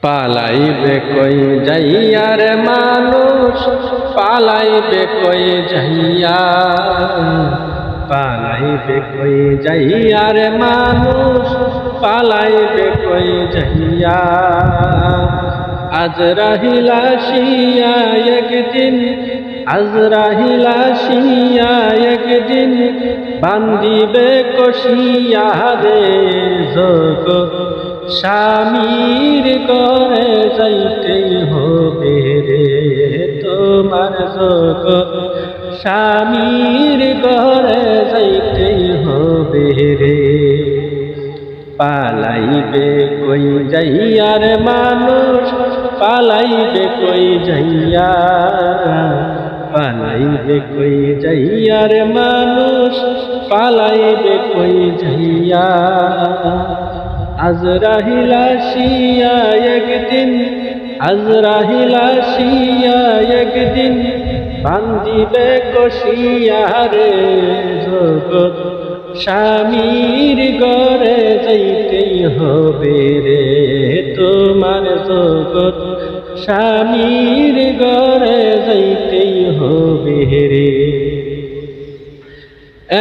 পালাইবে কই যাইয়ার মানুষ, পালাইবে কই যাইয়া, পালাইবে কই যাইয়ার মানুষ, পালাইবে কই যাইয়া। আজরাইল আসিয়া একদিন, আজরাইল আসিয়া একদিন, বান্দিবে কষিয়া রে জগৎ স্বামীর ঘরে যাইতেই হবে রে তোমার জগৎ স্বামীর ঘরে যাইতেই হবে রে। পালাইবে কই যাইয়ার মানুষ, পালাইবে কই যাইয়া, পালাইবে কই যাইয়ার মানুষ, পালাইবে কই যাইয়া। আজরাইল আসিয়া একদিন, আজরাইল আসিয়া একদিন, বান্দিবে কষিয়া রে জগৎ স্বামীর ঘরে যাইতেই হবে রে তোমার জগৎ স্বামীর ঘরে যাইতেই হবে রে।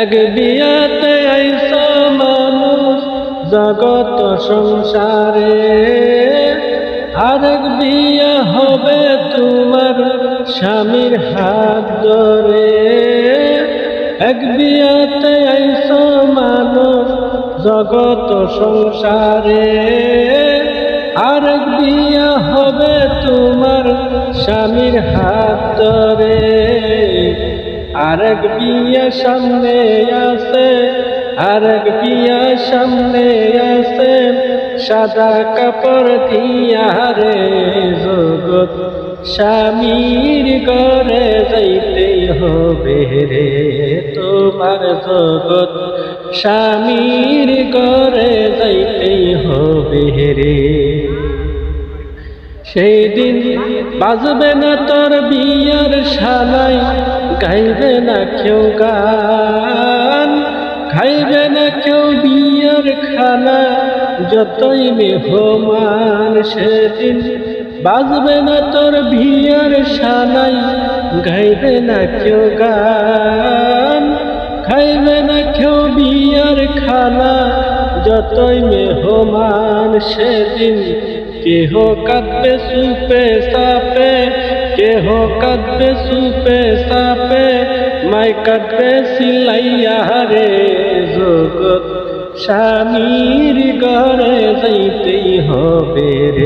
এক বিয়াতে আইসা মানুষ জগৎ সংসারে, আরেক বিয়া হবে তোমার স্বামীর হাত ধরে। এক বিয়াতে আইসো মানুষ জগৎ সংসারে, আরেক বিয়া হবে তোমার স্বামীর হাত ধরে। আরেক বিয়া সামনে আছে, আরেক বিয়া সামনে আছে, সাদা কাপড় দিয়া রে জগৎ স্বামীর ঘরে যাইতেই হবে রে তোমার জগৎ স্বামীর ঘরে যাইতেই হবে রে। সেই দিন বাজবে না তোর বিয়ার শালাই, গাইবে না কেউ গান, খাইবে না কেউ বিয়ার খানা, যতই মেহমান। সেদিন বাজবে না তোর বিয়ার শালাই, গাইবে না কেউ গান, খাইবে না কেউ বিয়ার খানা, যতই মেহমান। সেদিন কেহ কাঁদবে সুপে সাপে, কেহ কাঁদবে সুপে সাপে, মাই কাঁদবে সিলাইয়া রে জগৎ স্বামীর ঘরে যাইতেই হবে রে।